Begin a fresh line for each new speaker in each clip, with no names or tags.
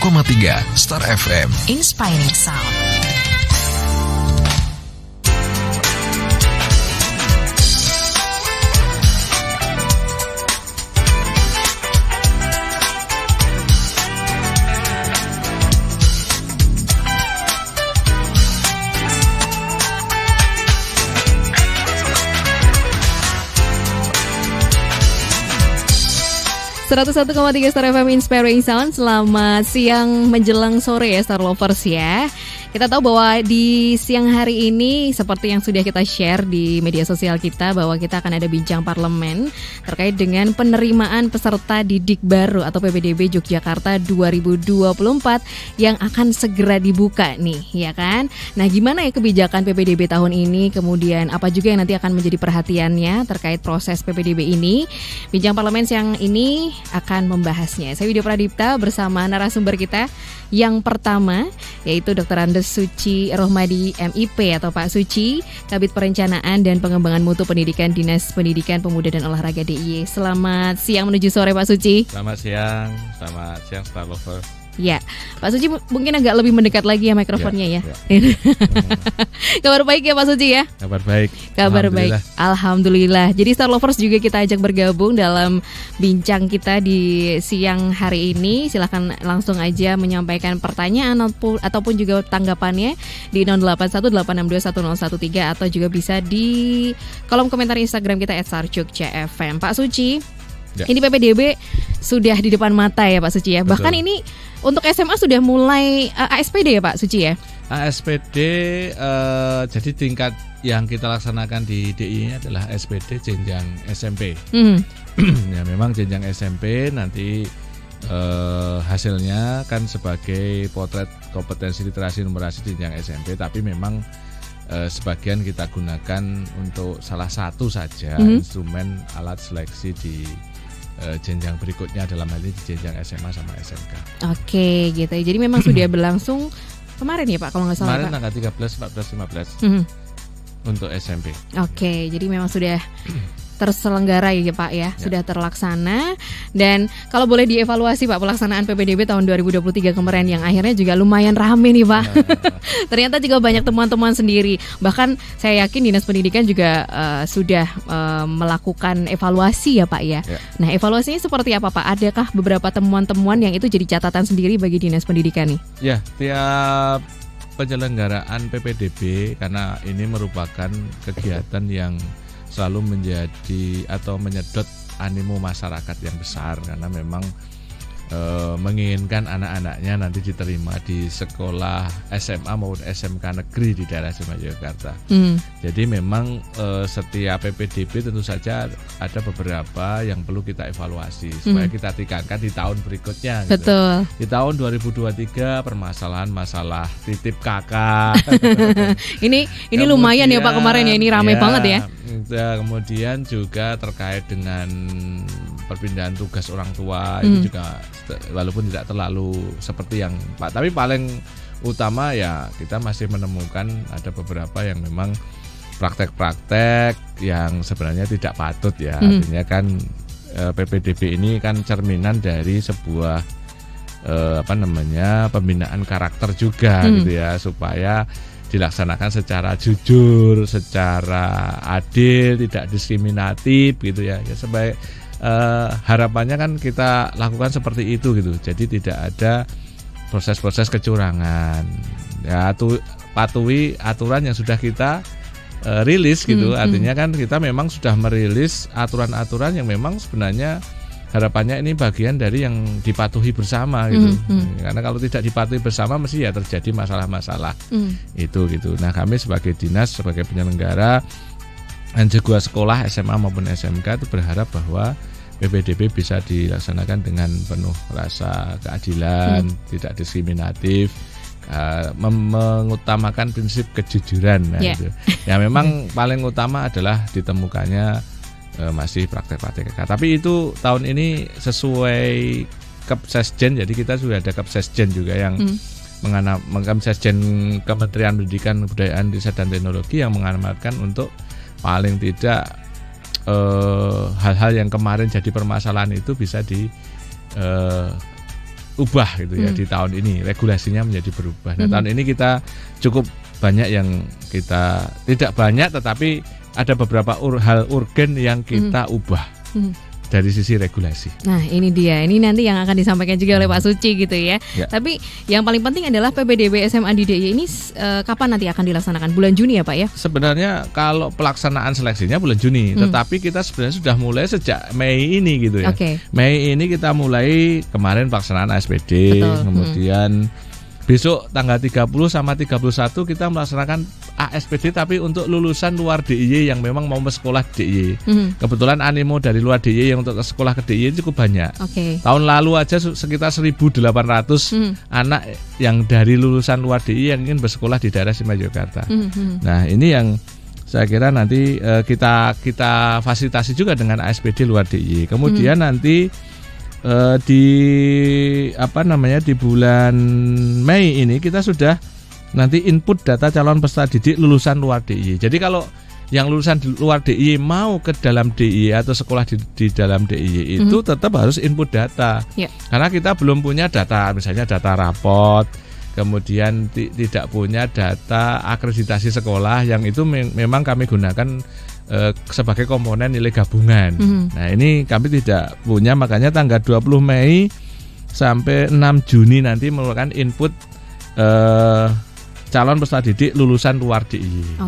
Star FM.
Inspiring Sound. .1 Star FM Inspiring Sound. Selamat siang menjelang sore ya Star Lovers ya. Kita tahu bahwa di siang hari ini seperti yang sudah kita share di media sosial kita, bahwa kita akan ada bincang parlemen terkait dengan penerimaan peserta didik baru atau PPDB Yogyakarta 2024 yang akan segera dibuka nih, ya kan? Nah, gimana ya kebijakan PPDB tahun ini, kemudian apa juga yang nanti akan menjadi perhatiannya terkait proses PPDB ini. Bincang parlemen siang ini akan membahasnya. Saya Widya Pradipta bersama narasumber kita yang pertama, yaitu Dr. Andes Suci Rohmadi MIP atau Pak Suci, Kabid Perencanaan dan Pengembangan Mutu Pendidikan Dinas Pendidikan Pemuda dan Olahraga DIY. Selamat siang menuju sore Pak Suci.
Selamat siang Star Lover.
Ya, Pak Suci mungkin agak lebih mendekat lagi ya mikrofonnya ya. Kabar baik ya Pak Suci ya?
Kabar baik.
Alhamdulillah. Jadi Star Lovers juga kita ajak bergabung dalam bincang kita di siang hari ini. Silahkan langsung aja menyampaikan pertanyaan ataupun juga tanggapannya di 0818621013 atau juga bisa di kolom komentar Instagram kita @sarcukcfm. Pak Suci, ini PPDB sudah di depan mata ya Pak Suci ya.
Betul.
Bahkan ini untuk SMA sudah mulai ASPD ya Pak Suci ya?
ASPD jadi tingkat yang kita laksanakan di DI adalah SPD jenjang SMP. Ya memang jenjang SMP nanti hasilnya kan sebagai potret kompetensi literasi numerasi jenjang SMP, tapi memang sebagian kita gunakan untuk salah satu saja instrumen alat seleksi di jenjang berikutnya, dalam hal ini di jenjang SMA sama SMK. Oke,
gitu. Jadi memang sudah berlangsung kemarin ya Pak, kalau nggak salah.
Kemarin tanggal 13, 14, 15 untuk SMP.
Oke, jadi memang sudah terselenggara ya Pak ya, sudah terlaksana. Dan kalau boleh dievaluasi Pak pelaksanaan PPDB tahun 2023 kemarin yang akhirnya juga lumayan rame nih Pak. Ternyata juga banyak temuan-temuan sendiri. Bahkan saya yakin Dinas Pendidikan juga sudah melakukan evaluasi ya Pak ya. Nah, evaluasinya seperti apa Pak? Adakah beberapa temuan-temuan yang itu jadi catatan sendiri bagi Dinas Pendidikan nih?
Ya, tiap penyelenggaraan PPDB, karena ini merupakan kegiatan yang selalu menjadi atau menyedot animo masyarakat yang besar, karena memang menginginkan anak-anaknya nanti diterima di sekolah SMA maupun SMK negeri di daerah istimewa Yogyakarta. Jadi memang setiap PPDB tentu saja ada beberapa yang perlu kita evaluasi supaya kita tingkatkan di tahun berikutnya.
Betul.
Di tahun 2023 permasalahan masalah titip kakak.
ini lumayan ya Pak kemarin ya, ini ramai banget ya.
Kemudian juga terkait dengan perpindahan tugas orang tua, itu juga walaupun tidak terlalu seperti yang Pak, tapi paling utama ya kita masih menemukan ada beberapa yang memang praktek-praktek yang sebenarnya tidak patut ya. Artinya kan PPDB ini kan cerminan dari sebuah pembinaan karakter juga gitu ya, supaya dilaksanakan secara jujur, secara adil, tidak diskriminatif gitu ya. Ya sebaik harapannya kan kita lakukan seperti itu gitu. Jadi tidak ada proses-proses kecurangan. Ya patuhi aturan yang sudah kita rilis gitu. Artinya kan kita memang sudah merilis aturan-aturan yang memang sebenarnya harapannya ini bagian dari yang dipatuhi bersama gitu. Karena kalau tidak dipatuhi bersama mesti ya terjadi masalah-masalah itu gitu. Nah, kami sebagai dinas, sebagai penyelenggara dan juga sekolah SMA maupun SMK itu berharap bahwa PPDB bisa dilaksanakan dengan penuh rasa keadilan, tidak diskriminatif, mengutamakan prinsip kejujuran. Nah, itu. Ya memang paling utama adalah ditemukannya masih praktek-praktek. Tapi itu tahun ini sesuai Kepsesjen, jadi kita sudah ada Kepsesjen juga yang Kepsesjen Kementerian Pendidikan, Kebudayaan, Riset dan Teknologi yang mengamanatkan untuk paling tidak hal-hal yang kemarin jadi permasalahan itu bisa ubah gitu ya di tahun ini, regulasinya menjadi berubah. Nah, tahun ini kita cukup banyak yang kita, tidak banyak tetapi ada beberapa hal urgen yang kita ubah dari sisi regulasi.
Nah, ini dia. Ini nanti yang akan disampaikan juga oleh Pak Suci gitu ya. Tapi yang paling penting adalah PPDB SMA di DIY ini kapan nanti akan dilaksanakan? Bulan Juni ya Pak ya?
Sebenarnya kalau pelaksanaan seleksinya bulan Juni, tetapi kita sebenarnya sudah mulai sejak Mei ini gitu ya. Mei ini kita mulai kemarin pelaksanaan ASPD, kemudian besok tanggal 30 sama 31 kita melaksanakan ASPD tapi untuk lulusan luar DIY yang memang mau sekolah DIY. Kebetulan animo dari luar DIY yang untuk ke sekolah ke DIY cukup banyak. Tahun lalu aja sekitar 1.800 anak yang dari lulusan luar DIY yang ingin bersekolah di daerah istimewa Yogyakarta. Nah, ini yang saya kira nanti kita fasilitasi juga dengan ASPD luar DIY. Kemudian nanti di bulan Mei ini kita sudah nanti input data calon peserta didik lulusan luar DIY. Jadi kalau yang lulusan luar DIY mau ke dalam DIY atau sekolah di dalam DIY itu tetap harus input data. Karena kita belum punya data, misalnya data rapot, kemudian tidak punya data akreditasi sekolah yang itu memang kami gunakan sebagai komponen nilai gabungan. Nah, ini kami tidak punya, makanya tanggal 20 Mei sampai 6 Juni nanti merupakan input calon peserta didik lulusan luar DIY.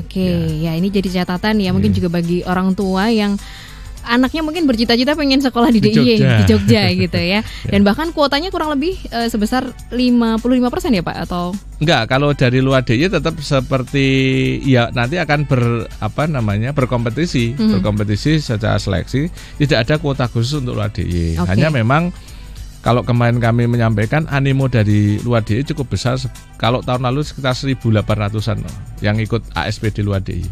Ya ini jadi catatan ya, mungkin juga bagi orang tua yang anaknya mungkin bercita-cita pengen sekolah di DIY di Jogja gitu ya. Dan bahkan kuotanya kurang lebih sebesar 55% ya Pak, atau
enggak? Kalau dari luar DIY tetap seperti ya nanti akan berkompetisi, berkompetisi secara seleksi, tidak ada kuota khusus untuk luar DIY. Hanya memang kalau kemarin kami menyampaikan animo dari luar DIY cukup besar. Kalau tahun lalu sekitar 1.800-an yang ikut ASPD luar DIY.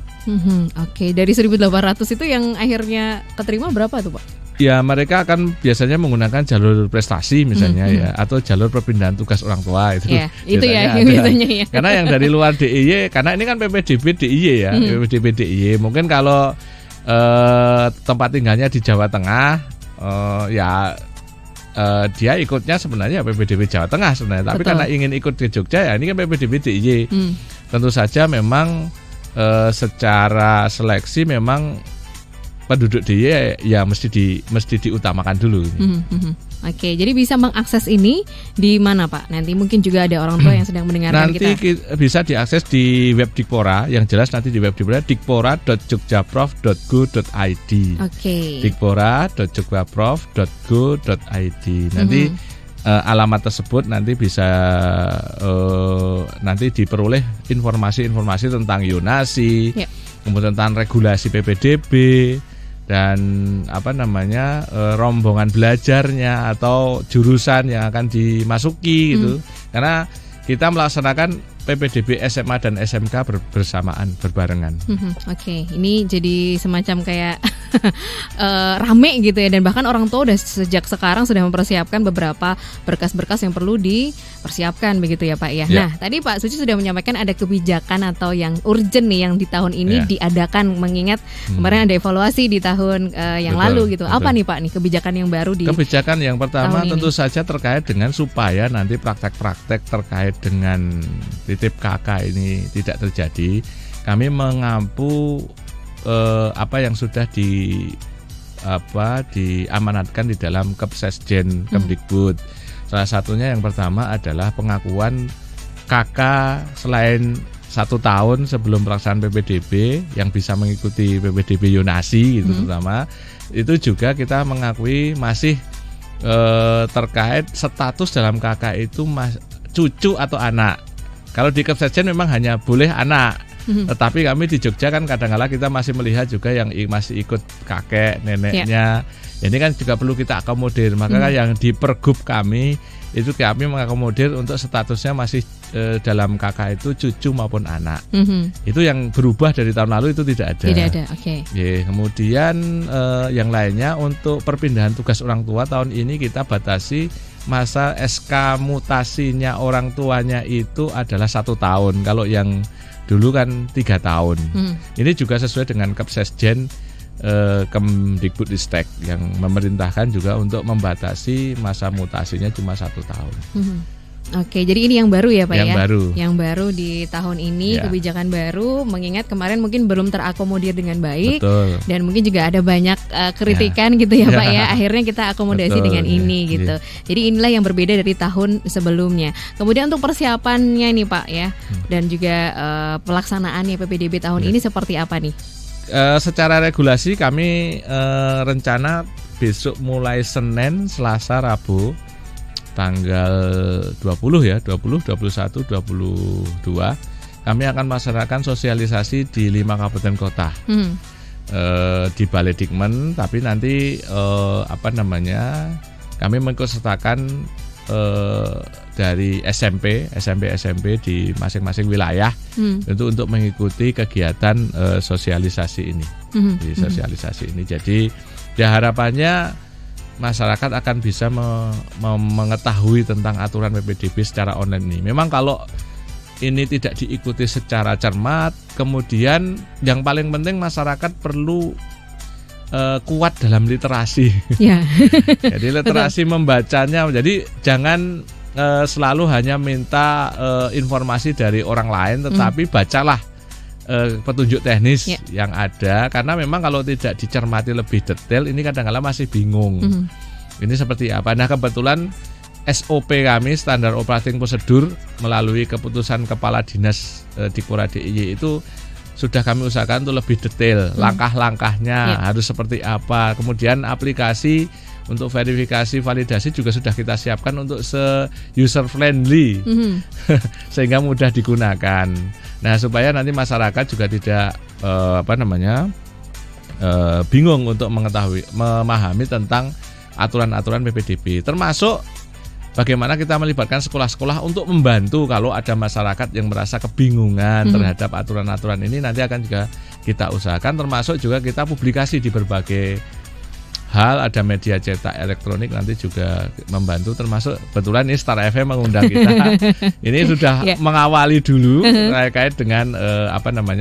Dari 1.800 itu yang akhirnya keterima berapa tuh Pak?
Ya, mereka akan biasanya menggunakan jalur prestasi misalnya ya, atau jalur perpindahan tugas orang tua itu.
Itu ya biasanya ya.
Karena yang dari luar DIY, karena ini kan PPDB DIY ya, PPDB DIY. Mungkin kalau tempat tinggalnya di Jawa Tengah, dia ikutnya sebenarnya PPDB Jawa Tengah sebenarnya. Tapi karena ingin ikut di Jogja ya ini kan PPDB DIY. Tentu saja memang secara seleksi memang penduduk DIY ya mesti diutamakan dulu.
Jadi bisa mengakses ini di mana Pak? Nanti mungkin juga ada orang tua yang sedang mendengarkan kita.
Nanti bisa diakses di web Dikpora, yang jelas nanti di web Dikpora dikpora.jogjaprof.go.id. Dikpora.jogjaprof.go.id. Nanti alamat tersebut nanti bisa nanti diperoleh informasi-informasi tentang yonasi, kemudian tentang regulasi PPDB dan rombongan belajarnya atau jurusan yang akan dimasuki gitu. Karena kita melaksanakan PPDB SMA dan SMK bersamaan, berbarengan.
Ini jadi semacam kayak rame gitu ya, dan bahkan orang tua udah sejak sekarang sudah mempersiapkan beberapa berkas-berkas yang perlu dipersiapkan begitu ya Pak ya. Nah, tadi Pak Suci sudah menyampaikan ada kebijakan atau yang urgent nih yang di tahun ini diadakan, mengingat kemarin ada evaluasi di tahun yang lalu gitu. Apa nih Pak nih kebijakan yang baru di
kebijakan yang pertama tentu saja terkait dengan supaya nanti praktek-praktek terkait dengan titip KK ini tidak terjadi. Kami mengampu apa yang sudah diamanatkan di dalam Kepsesjen Kemdikbud. Salah satunya yang pertama adalah pengakuan KK selain 1 tahun sebelum pelaksanaan PPDB yang bisa mengikuti PPDB Yonasi gitu terutama. Itu juga kita mengakui masih terkait status dalam KK itu cucu atau anak. Kalau di Kepsesjen memang hanya boleh anak. Tetapi kami di Jogja kan kadang-kala kita masih melihat juga yang masih ikut kakek, neneknya. Ini kan juga perlu kita akomodir. Maka yang di Pergub kami itu kami mengakomodir untuk statusnya masih dalam KK itu cucu maupun anak. Itu yang berubah dari tahun lalu itu tidak ada.
Tidak ada,
kemudian yang lainnya untuk perpindahan tugas orang tua tahun ini kita batasi masa SK mutasinya orang tuanya itu adalah 1 tahun. Kalau yang dulu kan 3 tahun. Ini juga sesuai dengan Kepsesjen Kemdikbudristek yang memerintahkan juga untuk membatasi masa mutasinya cuma 1 tahun.
Oke, jadi ini yang baru ya Pak
yang
ya?
Baru.
Yang baru di tahun ini, kebijakan baru, mengingat kemarin mungkin belum terakomodir dengan baik.
Betul.
Dan mungkin juga ada banyak kritikan gitu ya Pak ya. Akhirnya kita akomodasi dengan ini gitu. Jadi inilah yang berbeda dari tahun sebelumnya. Kemudian untuk persiapannya nih Pak ya, dan juga pelaksanaannya PPDB tahun ini seperti apa nih?
Secara regulasi kami rencana besok mulai Senin, Selasa, Rabu tanggal 20 ya, 20, 21, 22 kami akan melaksanakan sosialisasi di 5 kabupaten kota. Di Balai Dikmen, tapi nanti kami mengikutsertakan dari SMP di masing-masing wilayah untuk mengikuti kegiatan sosialisasi ini. Jadi ya harapannya masyarakat akan bisa mengetahui tentang aturan PPDB secara online ini. Memang kalau ini tidak diikuti secara cermat, kemudian yang paling penting masyarakat perlu kuat dalam literasi. Jadi literasi membacanya. Jadi jangan selalu hanya minta informasi dari orang lain, tetapi bacalah petunjuk teknis yang ada, karena memang kalau tidak dicermati lebih detail ini kadang-kadang masih bingung. Ini seperti apa? Nah, kebetulan SOP kami, standar operating prosedur, melalui keputusan Kepala Dinas Dikpora DIY itu sudah kami usahakan untuk lebih detail, langkah-langkahnya harus seperti apa. Kemudian aplikasi untuk verifikasi validasi juga sudah kita siapkan untuk user friendly sehingga mudah digunakan. Nah, supaya nanti masyarakat juga tidak bingung untuk memahami tentang aturan-aturan PPDB, termasuk bagaimana kita melibatkan sekolah-sekolah untuk membantu kalau ada masyarakat yang merasa kebingungan terhadap aturan-aturan ini. Nanti akan juga kita usahakan, termasuk juga kita publikasi di berbagai hal, ada media cetak elektronik nanti juga membantu, termasuk kebetulan ini Star FM mengundang kita. Ini sudah mengawali dulu terkait dengan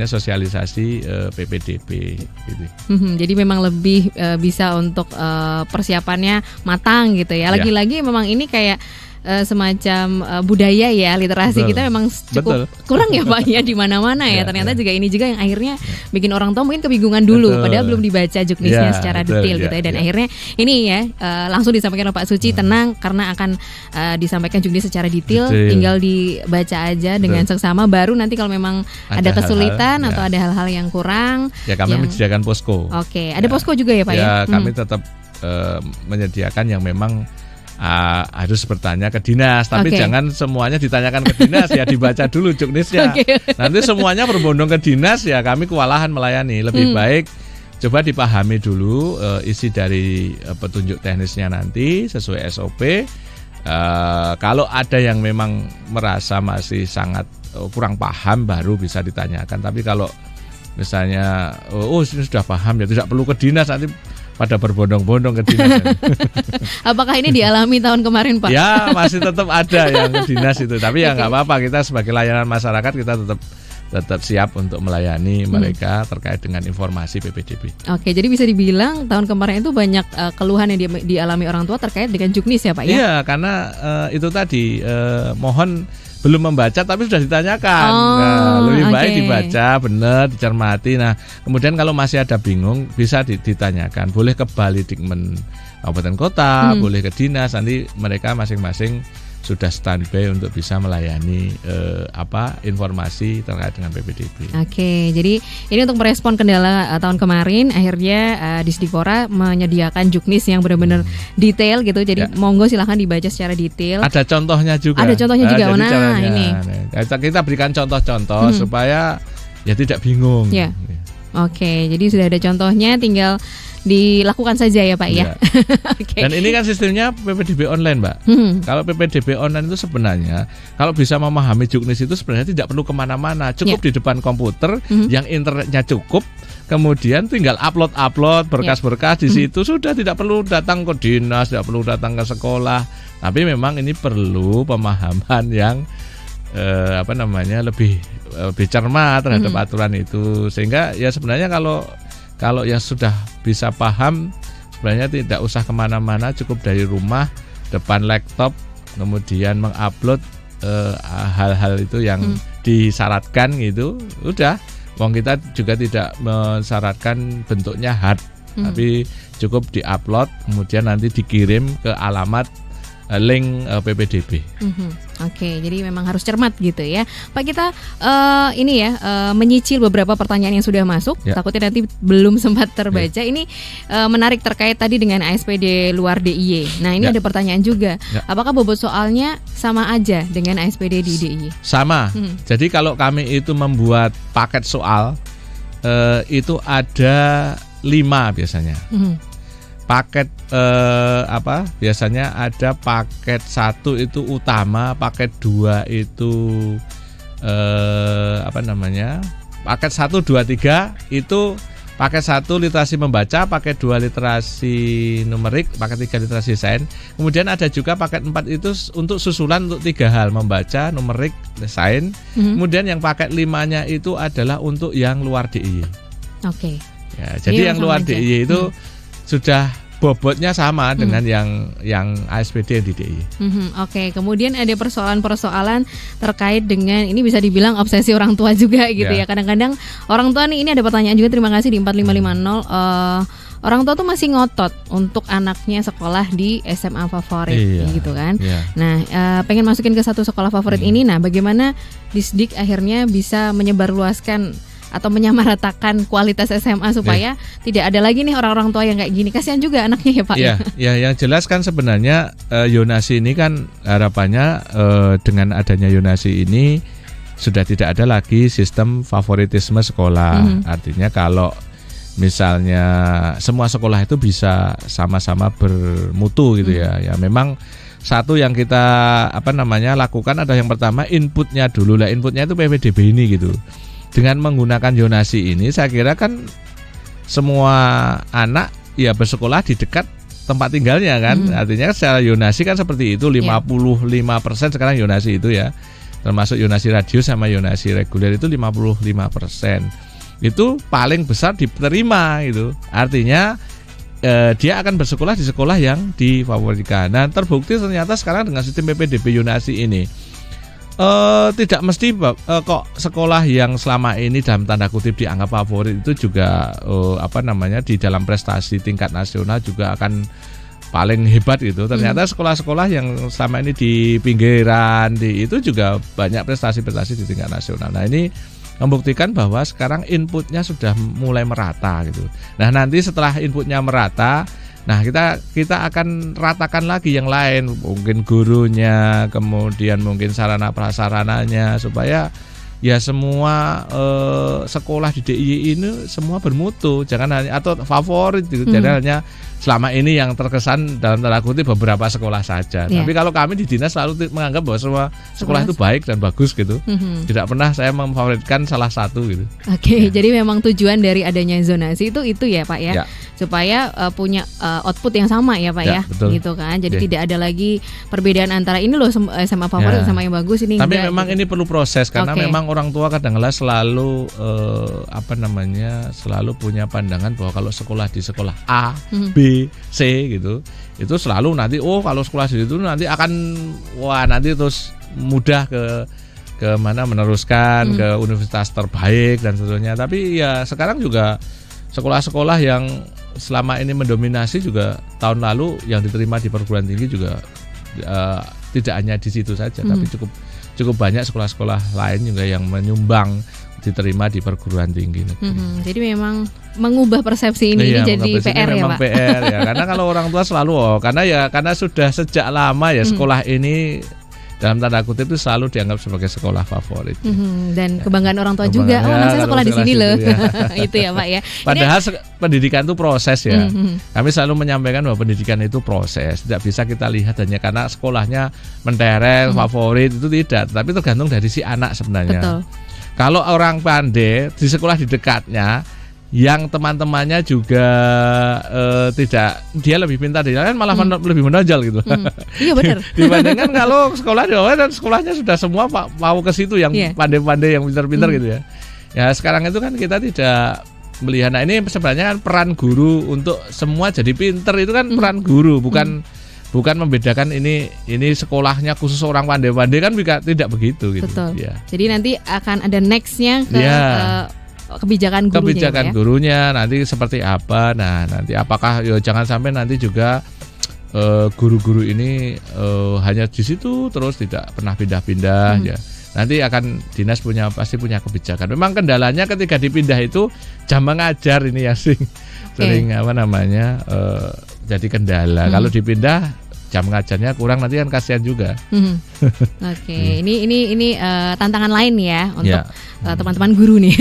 sosialisasi PPDB gitu.
Jadi memang lebih bisa untuk persiapannya matang gitu ya. Lagi-lagi memang ini kayak semacam budaya ya, literasi kita memang cukup kurang ya Pak ya di mana-mana ya. Ternyata juga ini juga yang akhirnya bikin orang tua mungkin kebingungan dulu padahal belum dibaca juknisnya secara detail gitu ya. Dan akhirnya ini ya langsung disampaikan oleh Pak Suci, tenang karena akan disampaikan juknis secara detail, tinggal dibaca aja dengan seksama. Baru nanti kalau memang ada kesulitan atau ada hal-hal yang kurang
ya kami menyediakan posko.
Oke, ada posko juga ya Pak ya?
Kami tetap menyediakan yang memang harus bertanya ke dinas, tapi jangan semuanya ditanyakan ke dinas ya, dibaca dulu juknisnya. Nanti semuanya berbondong ke dinas ya kami kewalahan melayani. Lebih baik coba dipahami dulu isi dari petunjuk teknisnya nanti sesuai SOP. Kalau ada yang memang merasa masih sangat kurang paham baru bisa ditanyakan. Tapi kalau misalnya ini sudah paham ya tidak perlu ke dinas, nanti pada berbondong-bondong ke dinas.
Apakah ini dialami tahun kemarin Pak?
Ya masih tetap ada yang ke dinas itu. Tapi ya nggak apa-apa, kita sebagai layanan masyarakat kita tetap siap untuk melayani mereka terkait dengan informasi PPDB. Oke,
jadi bisa dibilang tahun kemarin itu banyak keluhan yang dialami orang tua terkait dengan juknis ya Pak ya?
Iya, karena itu tadi mohon belum membaca tapi sudah ditanyakan. Lebih baik dibaca, benar, dicermati. Nah, kemudian kalau masih ada bingung bisa ditanyakan. Boleh ke Balai Dikmen Kabupaten Kota, boleh ke dinas. Nanti mereka masing-masing sudah standby untuk bisa melayani informasi terkait dengan PPDB. Oke,
jadi ini untuk merespon kendala tahun kemarin, akhirnya Disdikpora menyediakan juknis yang benar-benar detail gitu. Jadi monggo silahkan dibaca secara detail.
Ada contohnya juga.
Ada contohnya juga.
Ini. Kita berikan contoh-contoh supaya ya tidak bingung.
Ya. Oke, jadi sudah ada contohnya, tinggal dilakukan saja ya Pak ya.
Dan ini kan sistemnya PPDB online Mbak. Kalau PPDB online itu sebenarnya kalau bisa memahami juknis itu sebenarnya tidak perlu kemana-mana, cukup di depan komputer yang internetnya cukup, kemudian tinggal upload berkas-berkas di situ, sudah tidak perlu datang ke dinas, tidak perlu datang ke sekolah. Tapi memang ini perlu pemahaman yang lebih cermat terhadap aturan itu, sehingga ya sebenarnya kalau kalau yang sudah bisa paham sebenarnya tidak usah kemana-mana, cukup dari rumah depan laptop kemudian mengupload hal-hal itu yang disyaratkan gitu, udah. Wong kita juga tidak mensyaratkan bentuknya hard, tapi cukup diupload kemudian nanti dikirim ke alamat link PPDB.
Oke, jadi memang harus cermat gitu ya, Pak. Kita menyicil beberapa pertanyaan yang sudah masuk. Takutnya nanti belum sempat terbaca. Ini menarik terkait tadi dengan ASPD luar DIY. Nah, ini ada pertanyaan juga. Apakah bobot soalnya sama aja dengan ASPD di DIY?
Sama. Jadi kalau kami itu membuat paket soal itu ada 5 biasanya. Paket biasanya ada paket 1 itu utama, paket 2 itu paket 1, 2, 3 itu paket 1 literasi membaca, paket 2 literasi numerik, paket 3 literasi sains. Kemudian ada juga paket 4 itu untuk susulan untuk 3 hal, membaca, numerik, sains. Kemudian yang paket 5-nya itu adalah untuk yang luar DIY.
Oke.
Ya, jadi yang luar DIY itu sudah bobotnya sama dengan yang ASPD yang di DIY.
Oke, kemudian ada persoalan-persoalan terkait dengan ini bisa dibilang obsesi orang tua juga gitu ya. Kadang-kadang orang tua nih, ini ada pertanyaan juga, terima kasih di 4550. Orang tua tuh masih ngotot untuk anaknya sekolah di SMA favorit gitu kan. Nah, pengen masukin ke satu sekolah favorit ini. Nah, bagaimana Disdik akhirnya bisa menyebarluaskan atau menyamaratakan kualitas SMA supaya tidak ada lagi nih orang-orang tua yang kayak gini. Kasihan juga anaknya ya Pak.
Ya, yang jelas kan sebenarnya Yonasi ini kan harapannya dengan adanya Yonasi ini sudah tidak ada lagi sistem favoritisme sekolah. Artinya kalau misalnya semua sekolah itu bisa sama-sama bermutu gitu ya. Ya memang satu yang kita lakukan adalah yang pertama inputnya dulu lah. Inputnya itu PPDB ini gitu. Dengan menggunakan Yonasi ini saya kira kan semua anak ya bersekolah di dekat tempat tinggalnya kan. Artinya secara Yonasi kan seperti itu, 55% sekarang Yonasi itu ya. Termasuk Yonasi radio sama Yonasi reguler itu 55%. Itu paling besar diterima gitu. Artinya dia akan bersekolah di sekolah yang difavoritkan. Nah, terbukti ternyata sekarang dengan sistem PPDB Yonasi ini tidak mesti kok sekolah yang selama ini dalam tanda kutip dianggap favorit itu juga di dalam prestasi tingkat nasional juga akan paling hebat gitu. Ternyata sekolah-sekolah yang selama ini di pinggiran itu juga banyak prestasi-prestasi di tingkat nasional. Nah, ini membuktikan bahwa sekarang inputnya sudah mulai merata gitu. Nah, nanti setelah inputnya merata, nah kita akan ratakan lagi yang lain, mungkin gurunya, kemudian mungkin sarana prasarananya, supaya ya semua sekolah di DIY ini semua bermutu, jangan hanya atau favorit gitu. Jadi hanya selama ini yang terkesan dalam tanda kutip beberapa sekolah saja. Tapi kalau kami di dinas selalu menganggap bahwa semua sekolah itu baik dan bagus gitu. Tidak pernah saya memfavoritkan salah satu gitu.
Oke, jadi memang tujuan dari adanya zonasi itu ya Pak ya. Supaya punya output yang sama ya Pak ya.
Betul.
Gitu kan. Jadi tidak ada lagi perbedaan antara ini loh SMA favorit sama yang bagus ini.
Tapi memang ini perlu proses karena memang orang tua kadang-kadang selalu selalu punya pandangan bahwa kalau sekolah di sekolah A, B, C gitu, itu selalu nanti kalau sekolah di situ nanti akan nanti terus mudah ke mana meneruskan ke universitas terbaik dan seterusnya. Tapi ya sekarang juga sekolah-sekolah yang selama ini mendominasi juga tahun lalu yang diterima di perguruan tinggi juga tidak hanya di situ saja, tapi cukup banyak sekolah-sekolah lain juga yang menyumbang diterima di perguruan tinggi negeri.
Jadi memang mengubah persepsi ini jadi PR ya Pak.
PR ya, karena kalau orang tua selalu karena sudah sejak lama ya sekolah ini dalam tanda kutip itu selalu dianggap sebagai sekolah favorit.
Dan kebanggaan orang tua juga. Anak saya sekolah di sini loh. Itu ya Pak ya.
Padahal pendidikan itu proses ya. Kami selalu menyampaikan bahwa pendidikan itu proses. Tidak bisa kita lihat hanya karena sekolahnya mentereng, favorit, itu tidak. Tapi tergantung dari si anak sebenarnya. Betul. Kalau orang pandai di sekolah di dekatnya, yang teman-temannya juga dia lebih pintar, dia kan malah lebih menonjol gitu.
Iya benar.
Dibandingkan kalau sekolah di bawah dan sekolahnya sudah semua mau ke situ yang pandai-pandai, yang pintar-pintar gitu ya. Ya sekarang itu kan kita tidak melihat. Nah, ini sebenarnya kan peran guru untuk semua jadi pinter itu kan peran guru, bukan membedakan ini sekolahnya khusus orang pandai-pandai kan tidak begitu gitu.
Betul.
Ya.
Jadi nanti akan ada nextnya ke kebijakan
gurunya nanti seperti apa. Nah, nanti apakah jangan sampai nanti juga guru-guru ini hanya di situ terus tidak pernah pindah-pindah ya. Nanti akan dinas pasti punya kebijakan. Memang kendalanya ketika dipindah itu jam mengajar ini ya sering jadi kendala. Kalau dipindah jam ngajarnya kurang nanti kan kasihan juga.
Ini tantangan lain ya untuk teman-teman guru nih.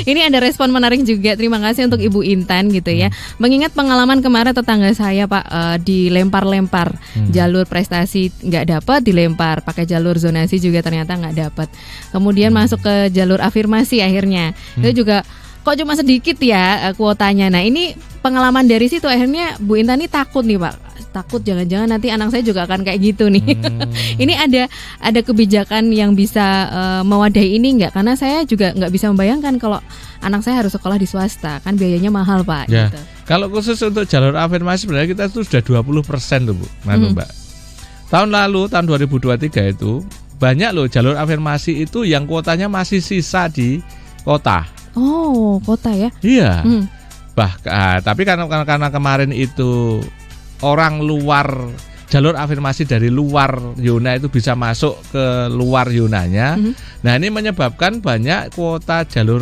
Ini ada respon menarik juga. Terima kasih untuk Ibu Intan gitu ya. Mengingat pengalaman kemarin tetangga saya Pak dilempar-lempar jalur prestasi nggak dapat, dilempar pakai jalur zonasi juga ternyata nggak dapat. Kemudian masuk ke jalur afirmasi akhirnya itu juga kok cuma sedikit ya kuotanya. Nah ini pengalaman dari situ akhirnya Bu Intan ini takut nih Pak. Takut jangan-jangan nanti anak saya juga akan kayak gitu nih. Ini ada kebijakan yang bisa mewadahi ini nggak? Karena saya juga nggak bisa membayangkan kalau anak saya harus sekolah di swasta, kan biayanya mahal Pak.
Ya.
Gitu.
Kalau khusus untuk jalur afirmasi sebenarnya kita itu sudah 20% tuh Bu, Mbak. Tahun lalu tahun 2023 itu banyak loh jalur afirmasi itu yang kuotanya masih sisa di kota.
Oh, kota ya?
Iya. Bahkan tapi karena kemarin itu orang luar jalur afirmasi dari luar zona itu bisa masuk ke luar zonanya. Nah, ini menyebabkan banyak kuota jalur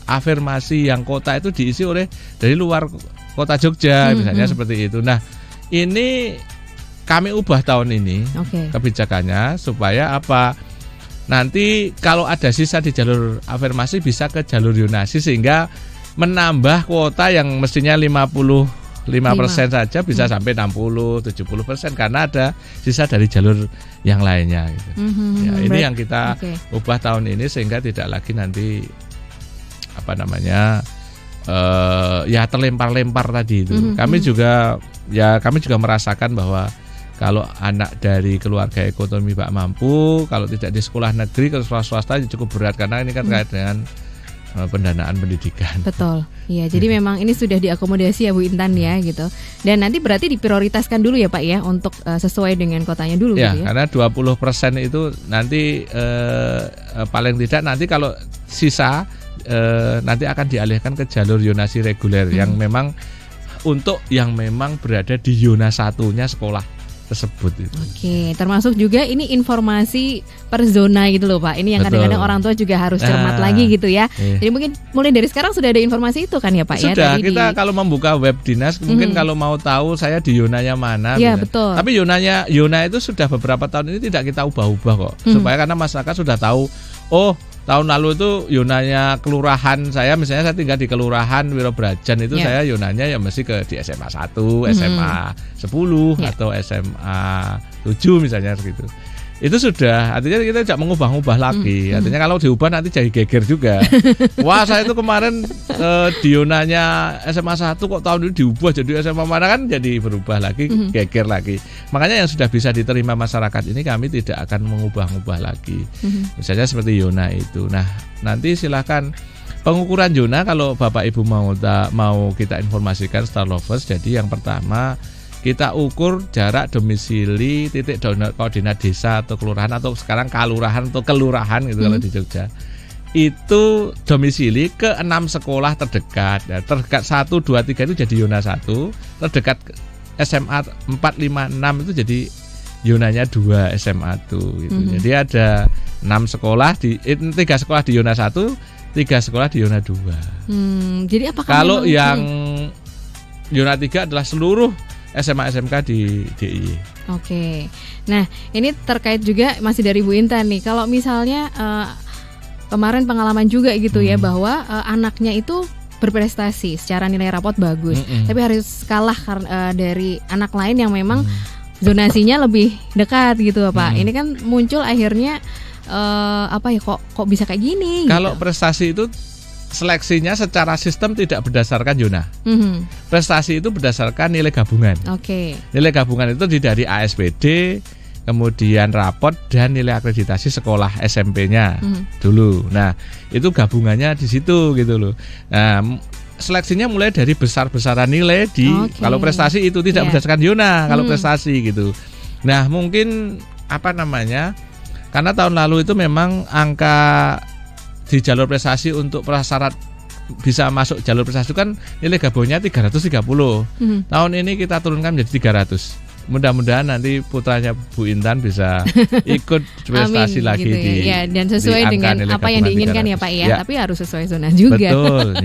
afirmasi yang kota itu diisi oleh dari luar kota Jogja misalnya seperti itu. Nah, ini kami ubah tahun ini kebijakannya supaya apa? Nanti kalau ada sisa di jalur afirmasi bisa ke jalur zonasi sehingga menambah kuota yang mestinya 55% saja bisa sampai 60-70% karena ada sisa dari jalur yang lainnya gitu. Ya, ini yang kita ubah tahun ini sehingga tidak lagi nanti terlempar-lempar tadi itu. Kami juga merasakan bahwa kalau anak dari keluarga ekonomi Pak mampu, kalau tidak di sekolah negeri ke sekolah swasta cukup berat karena ini kan terkait dengan pendanaan pendidikan.
Betul. Iya, jadi memang ini sudah diakomodasi ya Bu Intan ya gitu. Dan nanti berarti diprioritaskan dulu ya Pak ya untuk sesuai dengan kotanya dulu
ya,
gitu ya.
Karena 20% itu nanti paling tidak nanti kalau sisa nanti akan dialihkan ke jalur zonasi reguler yang memang untuk yang memang berada di zona satunya sekolah tersebut itu.
Oke, termasuk juga ini informasi per zona gitu loh Pak. Ini yang kadang-kadang orang tua juga harus cermat lagi gitu ya. Jadi mungkin mulai dari sekarang sudah ada informasi itu kan ya Pak?
Sudah, kita kalau membuka web dinas mungkin kalau mau tahu saya di zonanya mana.
Iya betul.
Tapi zona itu sudah beberapa tahun ini tidak kita ubah-ubah kok. Supaya karena masyarakat sudah tahu, tahun lalu itu yonanya kelurahan saya, misalnya saya tinggal di kelurahan Wirobrajan itu saya yonanya ya mesti di SMA 1, SMA 10 atau SMA 7 misalnya gitu. Itu sudah, artinya kita tidak mengubah-ubah lagi. Artinya kalau diubah nanti jadi geger juga. Wah, saya itu kemarin di yonanya SMA 1 kok tahun ini diubah jadi SMA mana, kan jadi berubah lagi, geger lagi. Makanya yang sudah bisa diterima masyarakat ini kami tidak akan mengubah-ubah lagi. Misalnya seperti yona itu. Nah, nanti silakan pengukuran zona kalau Bapak Ibu mau kita informasikan Star Lovers. Jadi yang pertama kita ukur jarak domisili titik koordinat desa atau kelurahan atau sekarang kalurahan atau kelurahan gitu kalau di Jogja. Itu domisili ke 6 sekolah terdekat. Ya, terdekat 1, 2, 3 itu jadi zona 1, terdekat SMA 4, 5, 6 itu jadi zonanya 2 SMA tuh gitu. Jadi ada 6 sekolah 3 sekolah di zona 1, 3 sekolah di zona 2.
Jadi apakah
kalau yang zona 3 adalah seluruh SMA SMK di DIY.
Oke. Nah, ini terkait juga masih dari Bu Intan nih. Kalau misalnya kemarin pengalaman juga gitu ya bahwa anaknya itu berprestasi secara nilai rapot bagus, tapi harus kalah dari anak lain yang memang zonasinya lebih dekat gitu Pak. Ini kan muncul akhirnya kok bisa kayak gini?
Kalau
gitu.
Prestasi itu seleksinya secara sistem tidak berdasarkan zona. Prestasi itu berdasarkan nilai gabungan.
Oke.
Nilai gabungan itu dari ASPD, kemudian rapot dan nilai akreditasi sekolah SMP-nya dulu. Nah, itu gabungannya di situ gitu loh. Nah, seleksinya mulai dari besar-besaran nilai kalau prestasi itu tidak berdasarkan Yona, kalau prestasi gitu. Nah, mungkin karena tahun lalu itu memang angka di jalur prestasi untuk prasyarat bisa masuk jalur prestasi kan nilai gabungannya 330. Tahun ini kita turunkan menjadi 300. Mudah-mudahan nanti putranya Bu Intan bisa ikut prestasi lagi
gitu ya. Dan sesuai dengan apa yang diinginkan 300. Ya Pak ya. Tapi harus sesuai zona juga.
Betul.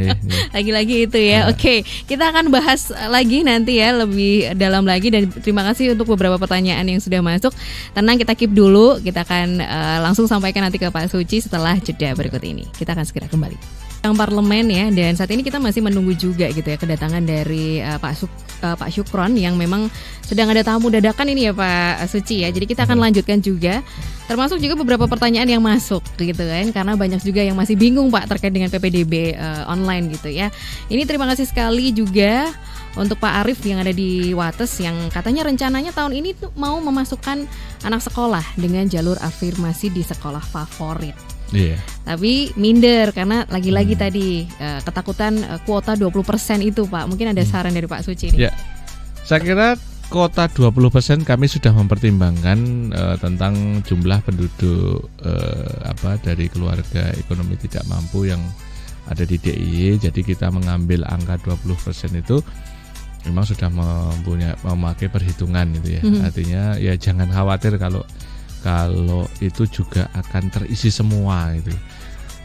Lagi-lagi itu ya. Oke, kita akan bahas lagi nanti ya lebih dalam lagi, dan terima kasih untuk beberapa pertanyaan yang sudah masuk. Tenang, kita keep dulu. Kita akan langsung sampaikan nanti ke Pak Suci setelah jeda berikut ini. Kita akan segera kembali. Yang parlemen ya, dan saat ini kita masih menunggu juga gitu ya kedatangan dari Pak Syukron yang memang sedang ada tamu dadakan ini ya Pak Suci ya. Jadi kita akan lanjutkan juga, termasuk juga beberapa pertanyaan yang masuk gitu kan, karena banyak juga yang masih bingung Pak terkait dengan PPDB online gitu ya. Ini terima kasih sekali juga untuk Pak Arif yang ada di Wates yang katanya rencananya tahun ini tuh mau memasukkan anak sekolah dengan jalur afirmasi di sekolah favorit.
Iya.
Tapi minder karena lagi-lagi tadi ketakutan kuota 20% itu Pak. Mungkin ada saran dari Pak Suci nih.
Ya. Saya kira kuota 20% kami sudah mempertimbangkan tentang jumlah penduduk dari keluarga ekonomi tidak mampu yang ada di DIY. Jadi kita mengambil angka 20% itu memang sudah memakai perhitungan gitu ya. Artinya ya jangan khawatir kalau itu juga akan terisi semua itu.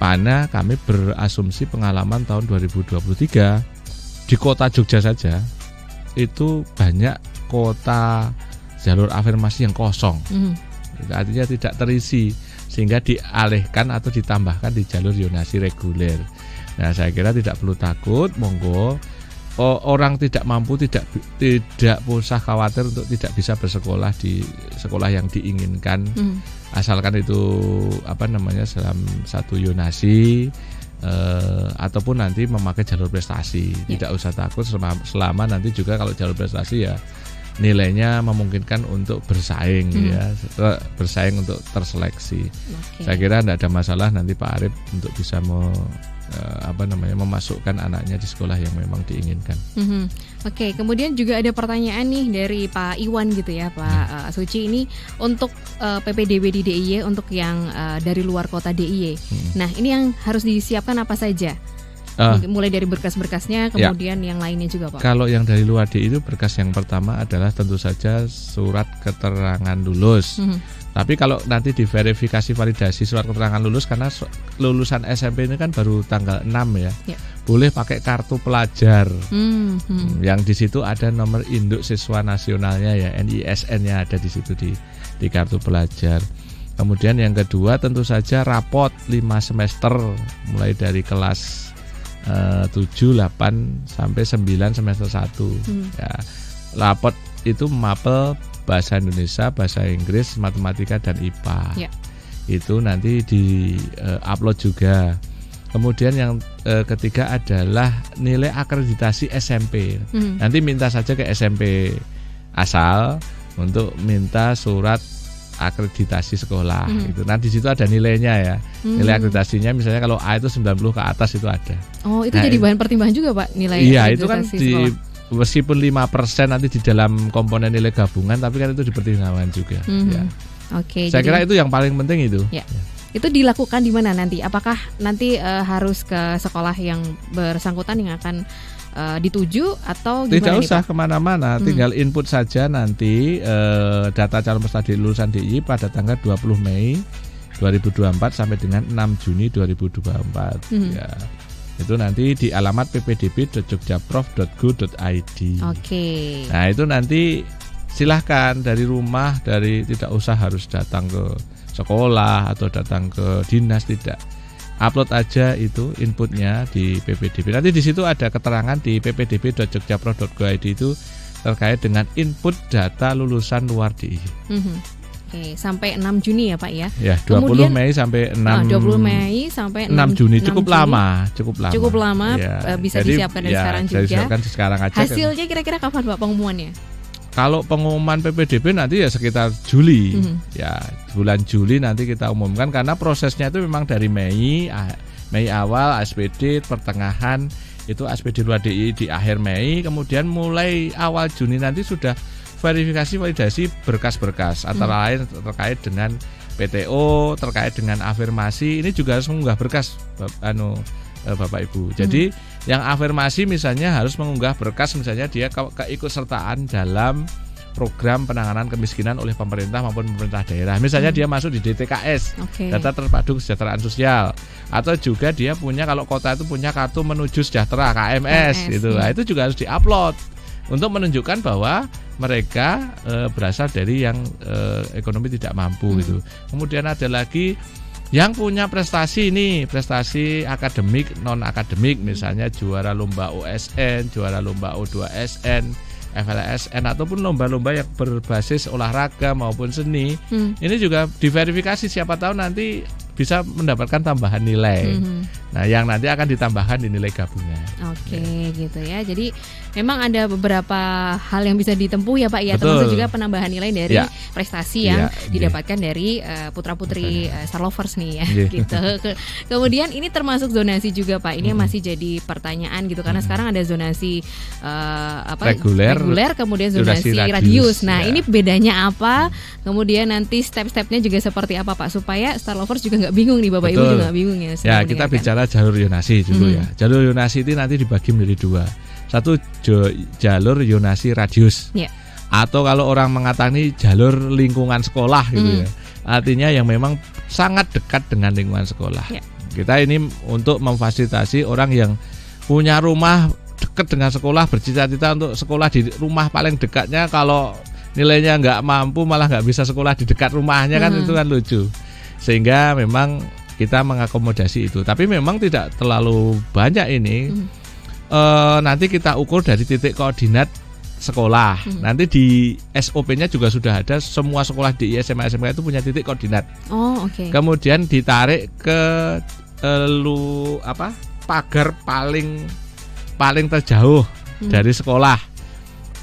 Karena kami berasumsi pengalaman tahun 2023 di kota Jogja saja itu banyak kota jalur afirmasi yang kosong. Artinya tidak terisi sehingga dialihkan atau ditambahkan di jalur zonasi reguler. Nah, saya kira tidak perlu takut, monggo. Orang tidak mampu tidak usah khawatir untuk tidak bisa bersekolah di sekolah yang diinginkan, asalkan itu dalam satu zonasi ataupun nanti memakai jalur prestasi. Tidak usah takut selama nanti juga kalau jalur prestasi ya nilainya memungkinkan untuk bersaing ya, bersaing untuk terseleksi. Saya kira tidak ada masalah nanti Pak Arif untuk bisa memasukkan anaknya di sekolah yang memang diinginkan.
Oke, kemudian juga ada pertanyaan nih dari Pak Iwan gitu ya Pak Suci, ini untuk PPDB di DIY untuk yang dari luar kota DIY. Nah, ini yang harus disiapkan apa saja? Mulai dari berkas-berkasnya, kemudian yang lainnya juga Pak.
Kalau yang dari luar DIY itu berkas yang pertama adalah tentu saja surat keterangan lulus. Tapi kalau nanti diverifikasi validasi surat keterangan lulus, karena lulusan SMP ini kan baru tanggal 6 ya. Boleh pakai kartu pelajar. Yang di situ ada nomor induk siswa nasionalnya ya, NISN-nya ada di situ di kartu pelajar. Kemudian yang kedua tentu saja rapot 5 semester mulai dari kelas 7, 8 sampai 9 semester 1. Ya. Rapot itu mapel bahasa Indonesia, bahasa Inggris, matematika dan IPA. Itu nanti di-upload juga. Kemudian yang ketiga adalah nilai akreditasi SMP. Nanti minta saja ke SMP asal untuk minta surat akreditasi sekolah. Itu. Nah di situ ada nilainya ya. Nilai akreditasinya misalnya kalau A itu 90 ke atas itu ada.
Oh, itu jadi bahan pertimbangan juga Pak nilai
akreditasi. Iya, itu kan meskipun 5% nanti di dalam komponen nilai gabungan, tapi kan itu dipertimbangkan juga. Ya.
Oke.
Saya kira itu yang paling penting itu.
Ya. Itu dilakukan di mana nanti? Apakah nanti harus ke sekolah yang bersangkutan yang akan dituju atau gimana?
Tidak usah kemana-mana, tinggal input saja nanti data calon peserta lulusan DIY pada tanggal 20 Mei 2024 sampai dengan 6 Juni 2024. Ya. Itu nanti di alamat ppdb.jogjaprof.go.id. Nah itu nanti silahkan dari rumah, tidak usah harus datang ke sekolah atau datang ke dinas, tidak. Upload aja itu inputnya di PPDB. Nanti di situ ada keterangan di ppdb.jogjaprof.go.id itu terkait dengan input data lulusan luar DIY.
Oke, sampai 6 Juni ya Pak ya.
Ya, 20 Mei sampai 6 Juni cukup lama.
Ya. Bisa disiapkan dari sekarang juga.
Disiapkan sekarang aja.
Hasilnya kira-kira kapan Pak pengumumannya?
Kalau pengumuman PPDB nanti ya sekitar Juli, ya bulan Juli nanti kita umumkan karena prosesnya itu memang dari Mei awal ASPD, pertengahan itu ASPD luar DI di akhir Mei, kemudian mulai awal Juni nanti sudah verifikasi validasi berkas-berkas antara lain terkait dengan PTO, terkait dengan afirmasi, ini juga harus mengunggah berkas Bapak Ibu. Jadi yang afirmasi misalnya harus mengunggah berkas misalnya dia keikutsertaan dalam program penanganan kemiskinan oleh pemerintah maupun pemerintah daerah. Misalnya dia masuk di DTKS, Data Terpadu Kesejahteraan Sosial, atau juga dia punya, kalau kota itu punya kartu menuju sejahtera KMS gitu. Nah, itu juga harus diupload untuk menunjukkan bahwa mereka berasal dari yang ekonomi tidak mampu gitu. Kemudian ada lagi yang punya prestasi ini, prestasi akademik, non akademik, misalnya juara lomba OSN, juara lomba O2SN, FLSN, ataupun lomba-lomba yang berbasis olahraga maupun seni. Ini juga diverifikasi, siapa tahu nanti bisa mendapatkan tambahan nilai. Nah, yang nanti akan ditambahkan di nilai gabungan.
Gitu ya. Jadi memang ada beberapa hal yang bisa ditempuh ya Pak ya, termasuk juga penambahan nilai dari prestasi yang didapatkan dari putra-putri Star Lovers nih ya gitu. Kemudian ini termasuk zonasi juga Pak. Ini masih jadi pertanyaan gitu karena sekarang ada zonasi reguler, kemudian zonasi radius. Nah, ini bedanya apa? Kemudian nanti step-stepnya juga seperti apa Pak, supaya Star Lovers juga nggak bingung nih, Bapak Ibu juga nggak bingung ya.
Ya, kita bicara jalur zonasi dulu ya. Jalur zonasi itu nanti dibagi menjadi dua. Satu jalur zonasi radius, atau kalau orang mengatakan ini jalur lingkungan sekolah gitu ya. Artinya yang memang sangat dekat dengan lingkungan sekolah. Kita ini untuk memfasilitasi orang yang punya rumah dekat dengan sekolah, bercita-cita untuk sekolah di rumah paling dekatnya, kalau nilainya nggak mampu malah nggak bisa sekolah di dekat rumahnya, kan itu kan lucu. Sehingga memang kita mengakomodasi itu, tapi memang tidak terlalu banyak ini. Nanti kita ukur dari titik koordinat sekolah. Nanti di SOP-nya juga sudah ada, semua sekolah di SMA SMK itu punya titik koordinat. Kemudian ditarik ke pagar paling terjauh dari sekolah.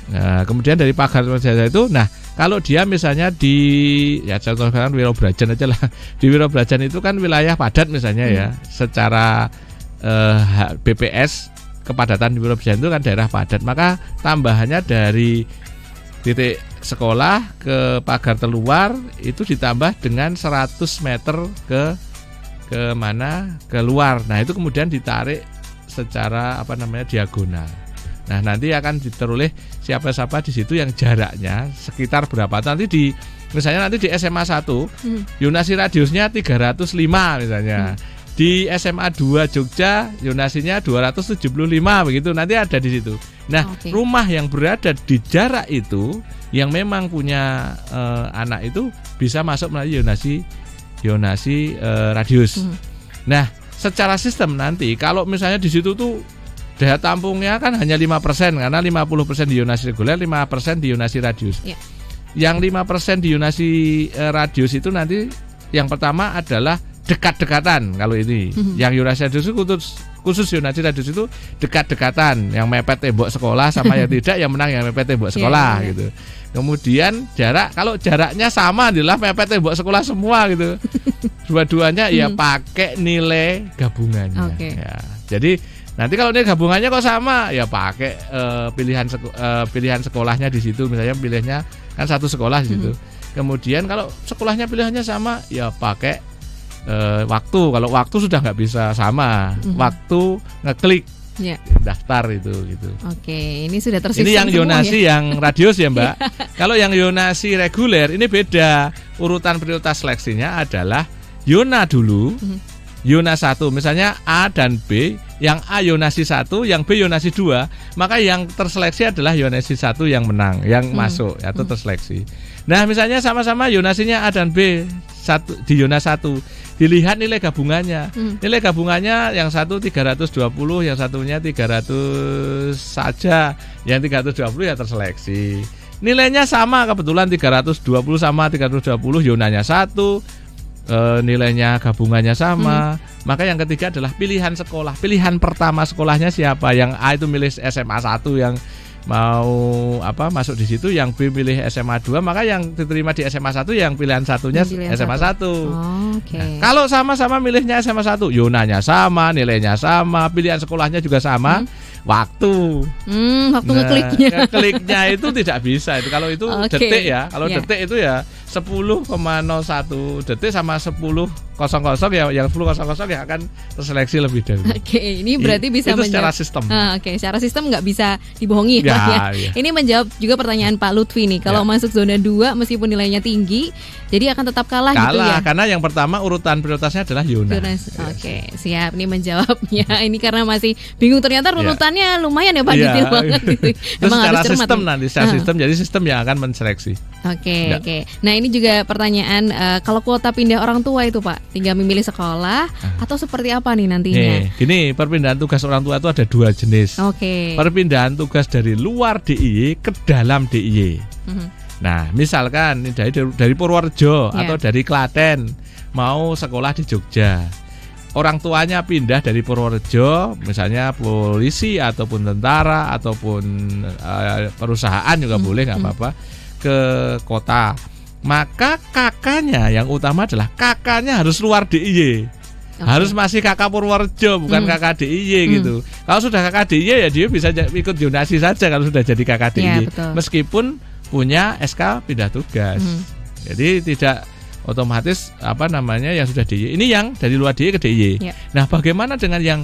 Nah, kemudian dari pagar terjauh itu, nah kalau dia misalnya contohnya Wirobrajan aja lah. Di Wirobrajan itu kan wilayah padat misalnya ya. Secara BPS kepadatan di Wirobrajan itu kan daerah padat. Maka tambahannya dari titik sekolah ke pagar terluar itu ditambah dengan 100 meter ke mana? Keluar. Nah, itu kemudian ditarik secara diagonal. Nah, nanti akan diteroleh siapa-siapa di situ yang jaraknya sekitar berapa. Nanti misalnya nanti di SMA 1 zonasi radiusnya 305 misalnya. Di SMA 2 Jogja zonasinya 275 begitu. Nanti ada di situ. Nah, rumah yang berada di jarak itu yang memang punya anak itu bisa masuk melalui zonasi radius. Nah, secara sistem nanti kalau misalnya di situ tuh daya tampungnya kan hanya 5% karena 50% di zonasi reguler, 5% di zonasi radius. Yang 5% di zonasi radius itu nanti yang pertama adalah dekat-dekatan kalau ini. Yang zonasi radius itu khusus zonasi radius itu dekat-dekatan, yang mepet tembok sekolah sama yang tidak, yang menang yang mepet tembok sekolah gitu. Kemudian jarak, kalau jaraknya sama adalah mepet tembok sekolah semua gitu. Dua-duanya ya pakai nilai gabungannya. Ya. Jadi nanti kalau nilai gabungannya kok sama, ya pakai pilihan sekolahnya di situ. Misalnya pilihnya kan satu sekolah di situ. Kemudian kalau sekolahnya pilihannya sama, ya pakai waktu. Kalau waktu sudah nggak bisa sama, waktu ngeklik daftar itu gitu.
Ini sudah tersistem.
Ini yang zonasi yang radius ya Mbak. Kalau yang zonasi reguler ini beda. Urutan prioritas seleksinya adalah zona dulu. Zona 1 misalnya A dan B, yang A zonasi 1, yang B zonasi 2, maka yang terseleksi adalah zonasi 1 yang menang, yang masuk atau terseleksi. Nah, misalnya sama-sama zonasinya A dan B di zona 1, dilihat nilai gabungannya. Nilai gabungannya yang satu 320, yang satunya 300 saja, yang 320 ya terseleksi. Nilainya sama, kebetulan 320 sama 320, zonanya 1. Nilainya gabungannya sama. Maka yang ketiga adalah pilihan sekolah. Pilihan pertama sekolahnya siapa? Yang A itu milih SMA 1, masuk di situ, yang B milih SMA 2, maka yang diterima di SMA 1 yang pilihan satunya SMA 1.
Okay.
Nah, kalau sama-sama milihnya SMA 1, yonanya sama, nilainya sama, pilihan sekolahnya juga sama, waktu
ngekliknya.
Kliknya itu tidak bisa itu. Kalau itu detik ya. Kalau detik itu ya 10,01 detik sama 10.00 ya, yang 10.00 ya akan terseleksi lebih dahulu.
Ini berarti bisa
itu secara sistem.
Secara sistem nggak bisa dibohongi ya.
Ya.
Ini menjawab juga pertanyaan Pak Lutfi nih. Kalau masuk zona 2 meskipun nilainya tinggi, jadi akan tetap kalah gitu ya.
Karena yang pertama urutan prioritasnya adalah Yona.
Siap nih menjawabnya. Ini karena masih bingung, ternyata runutannya lumayan ya Pak, detail banget gitu.
Itu secara sistem nanti, secara sistem, jadi sistem yang akan menseleksi.
Oke. Nah, ini juga pertanyaan, kalau kuota pindah orang tua itu Pak, tinggal memilih sekolah atau seperti apa nih nantinya?
Gini, perpindahan tugas orang tua itu ada 2 jenis. Perpindahan tugas dari luar DIY ke dalam DIY. Nah, misalkan dari Purworejo atau dari Klaten mau sekolah di Jogja. Orang tuanya pindah dari Purworejo, misalnya polisi ataupun tentara ataupun perusahaan juga boleh, nggak apa-apa, ke kota. Maka kakaknya yang utama adalah kakaknya harus luar DIY. Harus masih kakak Purworejo, bukan kakak DIY gitu. Kalau sudah kakak DIY ya dia bisa ikut zonasi saja kalau sudah jadi kakak DIY. Meskipun punya SK pindah tugas. Jadi tidak otomatis yang sudah DIY. Ini yang dari luar DIY ke DIY. Nah, bagaimana dengan yang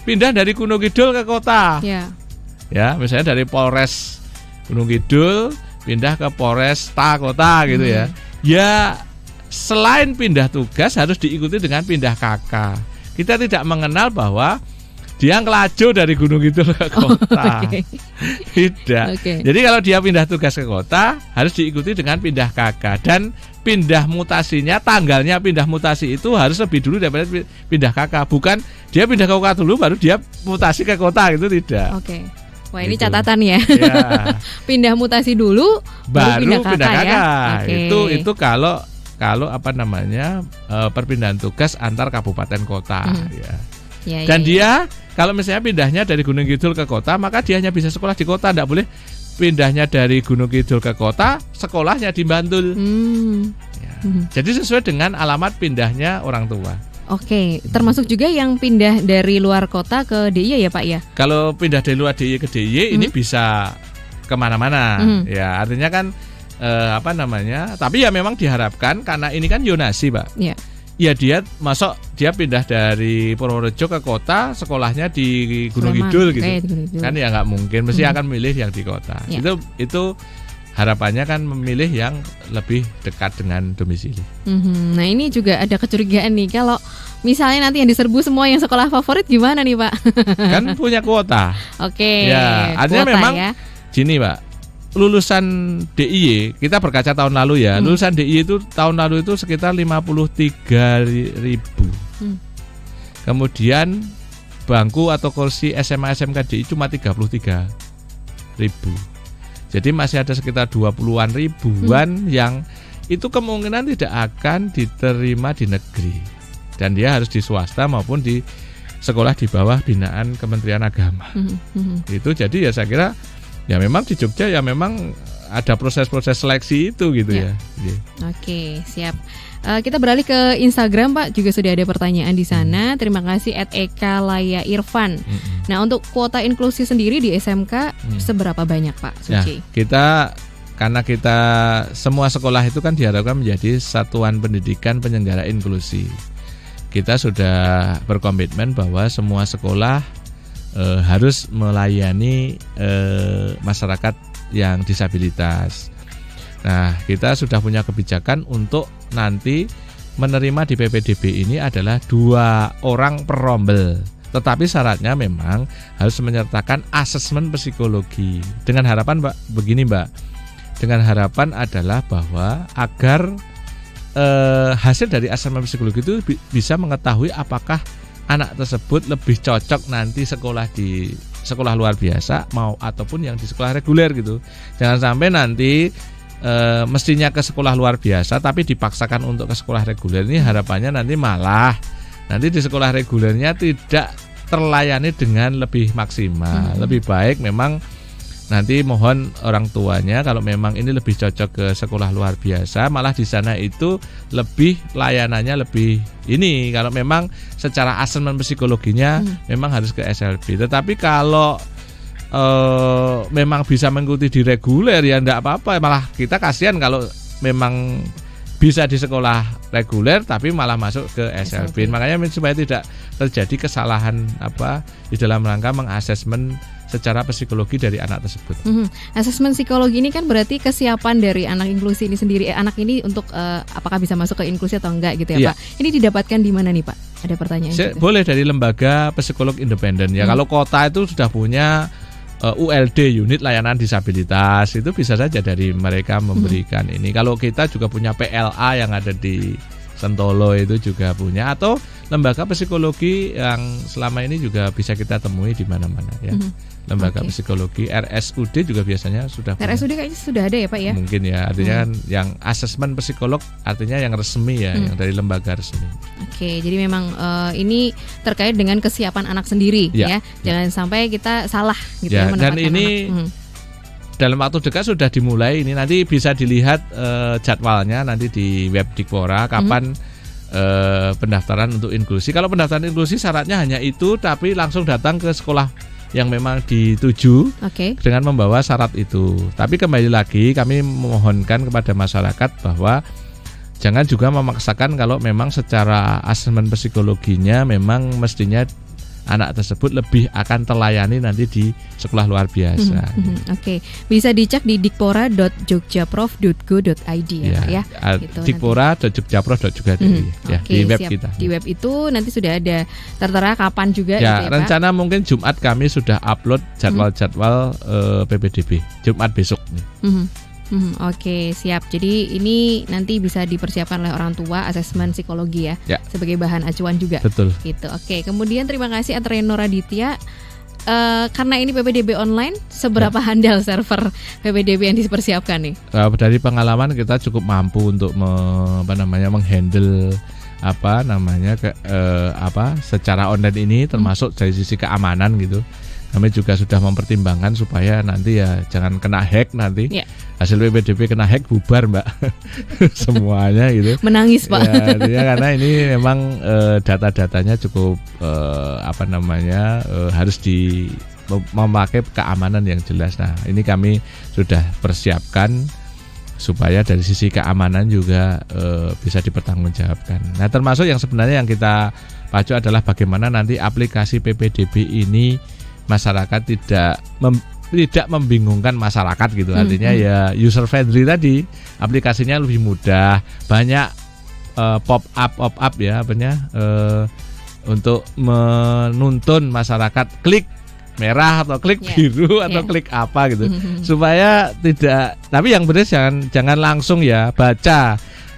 pindah dari Gunung Kidul ke kota? Ya, misalnya dari Polres Gunung Kidul pindah ke Polresta kota gitu ya. Ya, selain pindah tugas harus diikuti dengan pindah kakak. Kita tidak mengenal bahwa dia ngelaju dari Gunung Kidul ke kota. Tidak. Jadi kalau dia pindah tugas ke kota harus diikuti dengan pindah kakak, dan pindah mutasinya, tanggalnya pindah mutasi itu harus lebih dulu daripada pindah kakak. Bukan dia pindah ke kota dulu baru dia mutasi ke kota, gitu tidak.
Wah, ini catatan ya. Pindah mutasi dulu baru pindah kakak.
Itu kalau perpindahan tugas antar kabupaten kota Dan dia kalau misalnya pindahnya dari Gunung Kidul ke kota, maka dia hanya bisa sekolah di kota, tidak boleh pindahnya dari Gunung Kidul ke kota, sekolahnya di Bantul. Jadi sesuai dengan alamat pindahnya orang tua.
Termasuk juga yang pindah dari luar kota ke DIY ya Pak ya? Kalau
pindah dari luar DIY ke DIY ini bisa kemana-mana. Ya, artinya kan tapi ya memang diharapkan, karena ini kan yonasi Pak. Ya dia pindah dari Purworejo ke kota, sekolahnya di Gunung Kidul gitu. Kan ya nggak mungkin, mesti akan milih yang di kota. Itu harapannya kan memilih yang lebih dekat dengan domisili.
Nah, ini juga ada kecurigaan nih, kalau misalnya nanti yang diserbu semua yang sekolah favorit gimana nih Pak?
Kan punya kuota.
Ya,
artinya memang gini Pak, lulusan DIY kita berkaca tahun lalu ya, lulusan DIY itu tahun lalu itu sekitar 53.000. Kemudian bangku atau kursi SMA SMK DIY cuma 33.000. Jadi masih ada sekitar 20-an ribuan yang itu kemungkinan tidak akan diterima di negeri, dan dia harus di swasta maupun di sekolah di bawah binaan Kementerian Agama. Itu jadi ya saya kira ya memang di Jogja ya memang ada proses-proses seleksi itu gitu ya.
Siap. Kita beralih ke Instagram Pak, juga sudah ada pertanyaan di sana. Terima kasih @Eka Laya Irfan. Nah, untuk kuota inklusi sendiri di SMK seberapa banyak Pak Suci?
Karena kita semua sekolah itu kan diharapkan menjadi satuan pendidikan penyelenggara inklusi. Kita sudah berkomitmen bahwa semua sekolah harus melayani masyarakat yang disabilitas. Nah, kita sudah punya kebijakan untuk nanti menerima di PPDB ini adalah 2 orang per rombel. Tetapi syaratnya memang harus menyertakan asesmen psikologi. Dengan harapan begini Mbak, dengan harapan adalah bahwa agar hasil dari asesmen psikologi itu bisa mengetahui apakah anak tersebut lebih cocok nanti sekolah di sekolah luar biasa ataupun yang di sekolah reguler gitu. Jangan sampai nanti mestinya ke sekolah luar biasa tapi dipaksakan untuk ke sekolah reguler. Ini harapannya nanti malah nanti di sekolah regulernya tidak terlayani dengan lebih maksimal. Lebih baik memang nanti mohon orang tuanya kalau memang ini lebih cocok ke sekolah luar biasa, malah di sana itu lebih layanannya lebih ini. Kalau memang secara asesmen psikologinya memang harus ke SLB. Tetapi kalau memang bisa mengikuti di reguler ya enggak apa-apa. Malah kita kasihan kalau memang bisa di sekolah reguler tapi malah masuk ke SLB. Makanya supaya tidak terjadi kesalahan di dalam rangka mengasesmen secara psikologi dari anak tersebut.
Asesmen psikologi ini kan berarti kesiapan dari anak inklusi ini sendiri. Anak ini untuk apakah bisa masuk ke inklusi atau enggak gitu ya, Pak? Ini didapatkan di mana nih, Pak? Ada pertanyaan juga.
Boleh dari lembaga psikolog independen ya. Kalau kota itu sudah punya ULD, unit layanan disabilitas, itu bisa saja dari mereka memberikan ini. Kalau kita juga punya PLA yang ada di Sentolo itu juga punya, atau lembaga psikologi yang selama ini juga bisa kita temui di mana-mana ya. Lembaga psikologi RSUD juga biasanya sudah punya.
RSUD kayaknya sudah ada ya, Pak ya?
Mungkin ya, artinya kan yang asesmen psikolog artinya yang resmi ya, yang dari lembaga resmi.
Oke, jadi memang ini terkait dengan kesiapan anak sendiri ya. Jangan sampai kita salah gitu ya menempatkan
dan ini
anak.
Dalam waktu dekat sudah dimulai ini, nanti bisa dilihat jadwalnya nanti di web Dikpora kapan pendaftaran untuk inklusi. Kalau pendaftaran inklusi syaratnya hanya itu, tapi langsung datang ke sekolah yang memang dituju dengan membawa syarat itu. Tapi kembali lagi kami memohonkan kepada masyarakat bahwa jangan juga memaksakan kalau memang secara asesmen psikologinya memang mestinya anak tersebut lebih akan terlayani nanti di sekolah luar biasa.
Bisa dicek di dikpora.jogjaprof.go.id ya, Pak ya.
Gitu, dikpora.jogjaprof.go.id ya, di web kita.
Di web itu nanti sudah ada tertera kapan juga
ya,
gitu ya,
rencana
Pak?
Mungkin Jumat kami sudah upload jadwal-jadwal PPDB Jumat besok nih.
Oke, siap. Jadi ini nanti bisa dipersiapkan oleh orang tua asesmen psikologi ya, sebagai bahan acuan juga.
Betul.
Gitu. Oke, kemudian terima kasih Atreno Raditya. Karena ini PPDB online, seberapa handal server PPDB yang dipersiapkan nih?
Dari pengalaman kita cukup mampu untuk menghandle secara online ini, termasuk dari sisi keamanan gitu. Kami juga sudah mempertimbangkan supaya nanti ya jangan kena hack nanti. Hasil PPDB kena hack bubar, Mbak. Semuanya gitu.
Menangis, Pak.
Ya, karena ini memang data-datanya cukup harus memakai keamanan yang jelas. Nah, ini kami sudah persiapkan supaya dari sisi keamanan juga bisa dipertanggungjawabkan. Nah, termasuk yang sebenarnya yang kita pacu adalah bagaimana nanti aplikasi PPDB ini masyarakat tidak membingungkan masyarakat gitu. Artinya ya user friendly tadi, aplikasinya lebih mudah, banyak pop up ya untuk menuntun masyarakat klik merah atau klik biru atau klik apa gitu. Supaya tidak, tapi yang benar jangan langsung ya baca.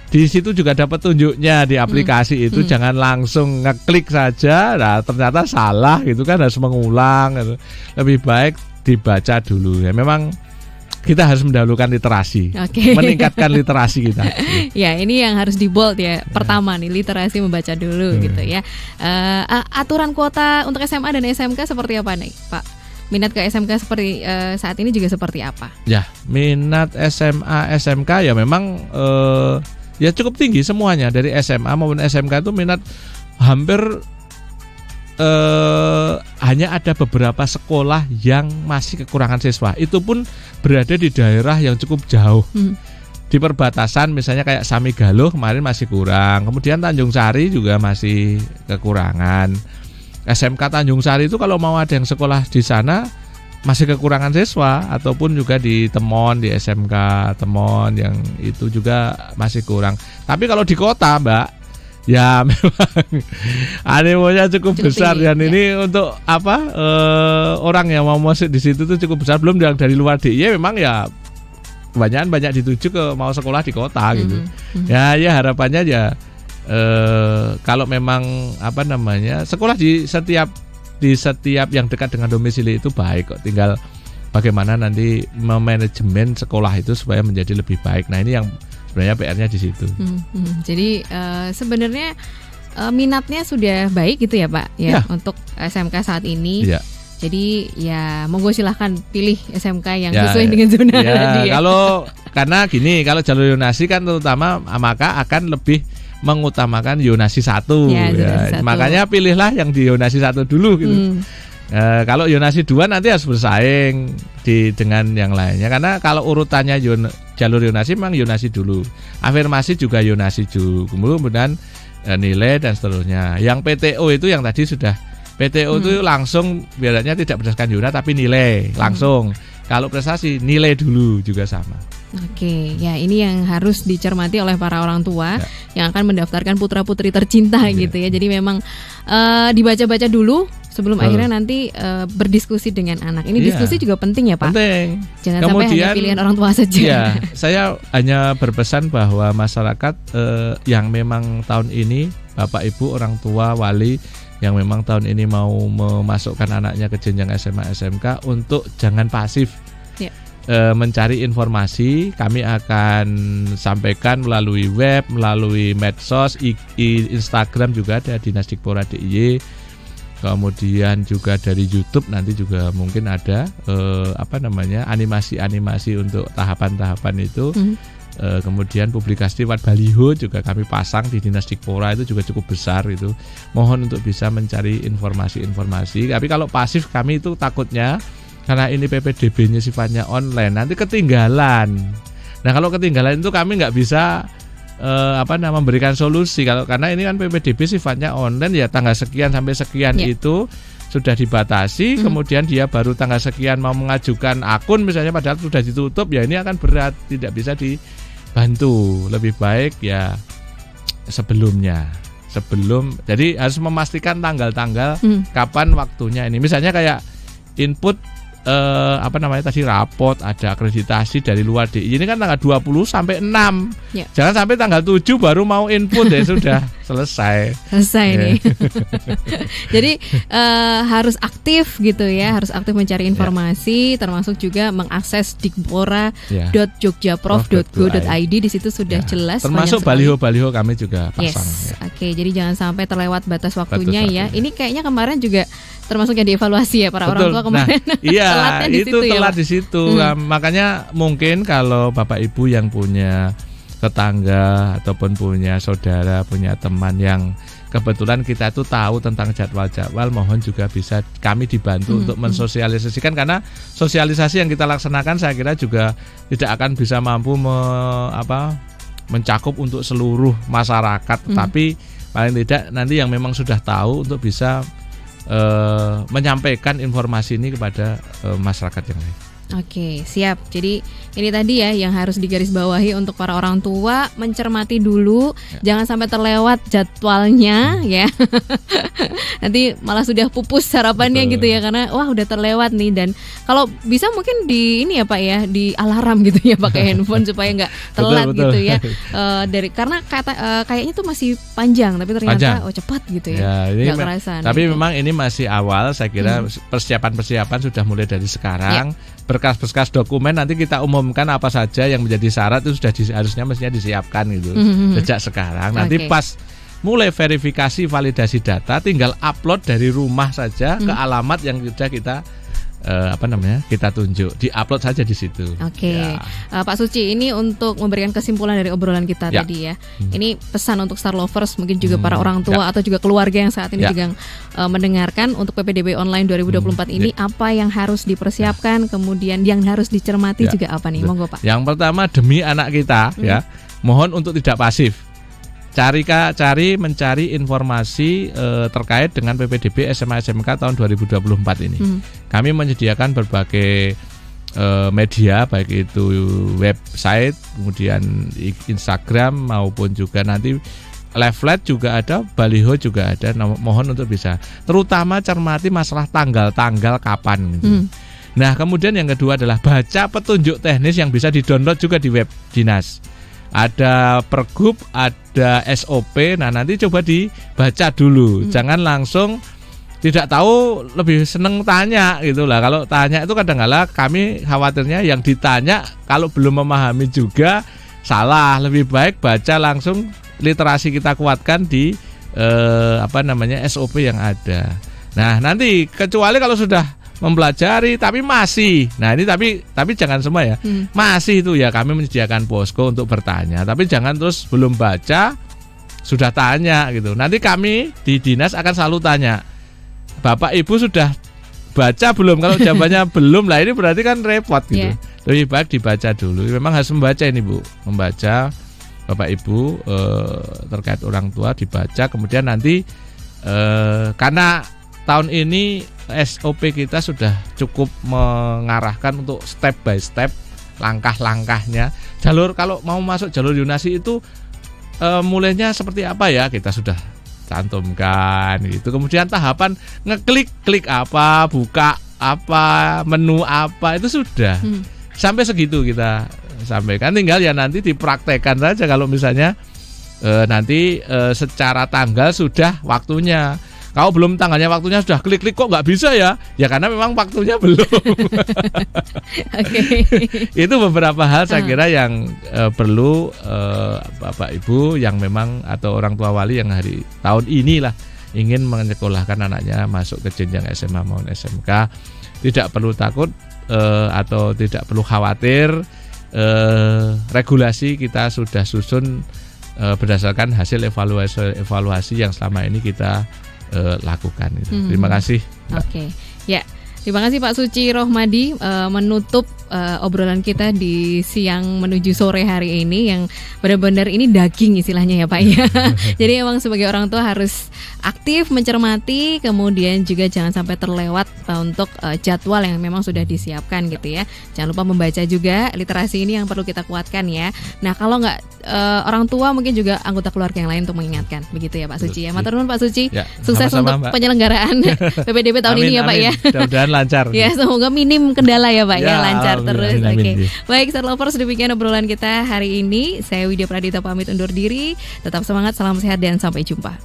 Di situ juga dapat tunjuknya di aplikasi itu, jangan langsung ngeklik saja. Nah, ternyata salah gitu kan, harus mengulang gitu. Lebih baik dibaca dulu ya. Memang kita harus mendahulukan literasi, meningkatkan literasi kita.
Ya, ini yang harus di bold ya. Pertama nih, literasi membaca dulu gitu ya. Aturan kuota untuk SMA dan SMK seperti apa nih, Pak? Minat ke SMK seperti saat ini juga seperti apa? Ya,
minat SMA, SMK ya memang ya cukup tinggi semuanya, dari SMA maupun SMK itu minat hampir hanya ada beberapa sekolah yang masih kekurangan siswa. Itu pun berada di daerah yang cukup jauh. Di perbatasan misalnya kayak Samigaluh kemarin masih kurang. Kemudian Tanjung Sari juga masih kekurangan. SMK Tanjung Sari itu kalau mau ada yang sekolah di sana masih kekurangan siswa, ataupun juga di Temon, di SMK Temon yang itu juga masih kurang. Tapi kalau di kota, Mbak, ya memang animonya cukup besar tinggi, dan ini untuk orang yang mau masuk di situ tuh cukup besar. Belum dari luar DIY memang ya banyak dituju ke mau sekolah di kota gitu. Ya harapannya ya kalau memang sekolah di setiap yang dekat dengan domisili itu baik kok. Tinggal bagaimana nanti memanajemen sekolah itu supaya menjadi lebih baik. Nah, ini yang sebenarnya PR-nya di situ.
Jadi sebenarnya minatnya sudah baik gitu ya, Pak ya, untuk SMK saat ini. Jadi ya monggo silahkan pilih SMK yang sesuai dengan zona tadi ya.
Karena gini, kalau jalur zonasi kan terutama maka akan lebih mengutamakan zonasi 1 ya. Makanya pilihlah yang di zonasi 1 dulu gitu. Kalau zonasi 2 nanti harus bersaing dengan yang lainnya. Karena kalau urutannya jalur zonasi memang zonasi dulu. Afirmasi juga zonasi dulu. Kemudian nilai dan seterusnya. Yang PTO itu yang tadi sudah PTO itu langsung biasanya tidak berdasarkan zona tapi nilai langsung. Kalau prestasi nilai dulu juga sama.
Oke, ya ini yang harus dicermati oleh para orang tua yang akan mendaftarkan putra-putri tercinta gitu ya. Jadi memang dibaca-baca dulu sebelum akhirnya nanti berdiskusi dengan anak. Ini diskusi juga penting ya Pak?
Penting.
Jangan sampai hanya pilihan orang tua saja.
Ya, saya hanya berpesan bahwa masyarakat yang memang tahun ini Bapak Ibu orang tua wali yang memang tahun ini mau memasukkan anaknya ke jenjang SMA SMK untuk jangan pasif. Mencari informasi. Kami akan sampaikan melalui web, melalui medsos, Instagram juga ada Dinas Dikpora DIY. Kemudian juga dari YouTube nanti juga mungkin ada animasi-animasi untuk tahapan-tahapan itu. Kemudian publikasi lewat baliho juga kami pasang di Dinas Dikpora, itu juga cukup besar itu. Mohon untuk bisa mencari informasi-informasi. Tapi kalau pasif kami itu takutnya karena ini PPDB-nya sifatnya online, nanti ketinggalan. Nah kalau ketinggalan itu kami nggak bisa memberikan solusi. Karena ini kan PPDB sifatnya online ya, tanggal sekian sampai sekian itu sudah dibatasi. Kemudian dia baru tanggal sekian mau mengajukan akun misalnya, padahal sudah ditutup, ya ini akan berat, tidak bisa dibantu. Lebih baik ya sebelumnya. Jadi harus memastikan tanggal-tanggal kapan waktunya ini. Misalnya kayak input tadi rapot, ada akreditasi dari luar DIY. Ini kan tanggal 20 sampai 6. Jangan sampai tanggal 7 baru mau input ya sudah selesai
nih. Jadi harus aktif gitu ya, harus aktif mencari informasi, termasuk juga mengakses dikpora.jogjaprof.go.id. Di situ sudah jelas.
Termasuk baliho-baliho kami juga pasang.
Oke, jadi jangan sampai terlewat batas waktunya ya. Ini kayaknya kemarin juga termasuk yang dievaluasi ya para orang tua kemarin.
Iya, itu telat di situ. Makanya mungkin kalau Bapak Ibu yang punya tetangga ataupun punya saudara, punya teman yang kebetulan kita itu tahu tentang jadwal-jadwal, mohon juga bisa kami dibantu untuk mensosialisasikan, karena sosialisasi yang kita laksanakan saya kira juga tidak akan bisa mampu mencakup untuk seluruh masyarakat, tetapi paling tidak nanti yang memang sudah tahu untuk bisa menyampaikan informasi ini kepada masyarakat yang lain.
Oke, siap. Jadi ini tadi ya yang harus digarisbawahi untuk para orang tua, mencermati dulu, jangan sampai terlewat jadwalnya ya. Nanti malah sudah pupus harapannya gitu ya, karena wah udah terlewat nih. Dan kalau bisa mungkin di ini ya Pak ya, di alarm gitu ya pakai handphone supaya nggak telat gitu ya. Karena kayaknya tuh masih panjang, tapi ternyata cepat gitu ya. Nggak kerasa.
Tapi memang ini masih awal, saya kira persiapan sudah mulai dari sekarang. Berkas-berkas dokumen nanti kita umumkan apa saja yang menjadi syarat itu sudah harusnya mestinya disiapkan gitu sejak sekarang. Nanti pas mulai verifikasi validasi data tinggal upload dari rumah saja ke alamat yang sudah kita kita tunjuk, di-upload saja di situ.
Oke. Pak Suci, ini untuk memberikan kesimpulan dari obrolan kita tadi ya. Ini pesan untuk Star Lovers, mungkin juga para orang tua atau juga keluarga yang saat ini juga mendengarkan untuk PPDB Online 2024 ini, apa yang harus dipersiapkan, kemudian yang harus dicermati juga apa nih? Monggo Pak.
Yang pertama, demi anak kita mohon untuk tidak pasif. Mencari informasi terkait dengan PPDB SMA SMK tahun 2024 ini. Kami menyediakan berbagai media, baik itu website, kemudian Instagram, maupun juga nanti leaflet juga ada, baliho juga ada. Mohon untuk bisa, terutama cermati masalah tanggal-tanggal kapan gitu. Nah, kemudian yang kedua adalah baca petunjuk teknis yang bisa di-download juga di web dinas. Ada pergub, ada SOP. Nah nanti coba dibaca dulu, jangan langsung tidak tahu, lebih seneng tanya gitu lah. Kalau tanya itu kadang-kala kami khawatirnya yang ditanya kalau belum memahami juga salah. Lebih baik baca langsung, literasi kita kuatkan di SOP yang ada. Nah nanti kecuali kalau sudah mempelajari tapi masih. Nah, ini tapi jangan semua ya. Masih itu ya kami menyediakan posko untuk bertanya, tapi jangan terus belum baca sudah tanya gitu. Nanti kami di dinas akan selalu tanya, Bapak Ibu sudah baca belum? Kalau jawabannya belum, lah ini berarti kan repot gitu. Lebih baik dibaca dulu. Memang harus membaca ini Bu, membaca Bapak Ibu terkait orang tua dibaca. Kemudian nanti karena tahun ini SOP kita sudah cukup mengarahkan untuk step by step langkah-langkahnya. Kalau mau masuk jalur Yunasi itu mulainya seperti apa ya, kita sudah cantumkan gitu. Kemudian tahapan klik apa, buka apa, menu apa, itu sudah sampai segitu kita sampaikan. Tinggal ya nanti dipraktekkan saja. Kalau misalnya nanti secara tanggal sudah waktunya. Kalau belum tanggalnya waktunya sudah klik kok nggak bisa ya? Ya karena memang waktunya belum. Itu beberapa hal saya kira yang perlu Bapak Ibu yang memang atau orang tua wali yang tahun inilah ingin menyekolahkan anaknya masuk ke jenjang SMA maupun SMK tidak perlu takut atau tidak perlu khawatir. Regulasi kita sudah susun berdasarkan hasil evaluasi yang selama ini kita lakukan itu. Terima kasih.
Oke. Ya, terima kasih Pak Suci Rohmadi menutup obrolan kita di siang menuju sore hari ini yang benar-benar ini daging istilahnya ya Pak ya. Jadi emang sebagai orang tua harus aktif mencermati, kemudian juga jangan sampai terlewat untuk jadwal yang memang sudah disiapkan gitu ya. Jangan lupa membaca juga, literasi ini yang perlu kita kuatkan ya. Nah, kalau nggak orang tua mungkin juga anggota keluarga yang lain untuk mengingatkan, begitu ya Pak Suci ya. Matur nuwun Pak Suci. Ya, sukses sama-sama, untuk penyelenggaraan PPDB tahun ini ya Pak ya.
Mudah-mudahan lancar.
Ya, semoga minim kendala ya Pak ya, lancar terus. Oke. Baik, Star Lovers, demikian obrolan kita hari ini. Saya Widya Pradita pamit undur diri. Tetap semangat, salam sehat dan sampai jumpa.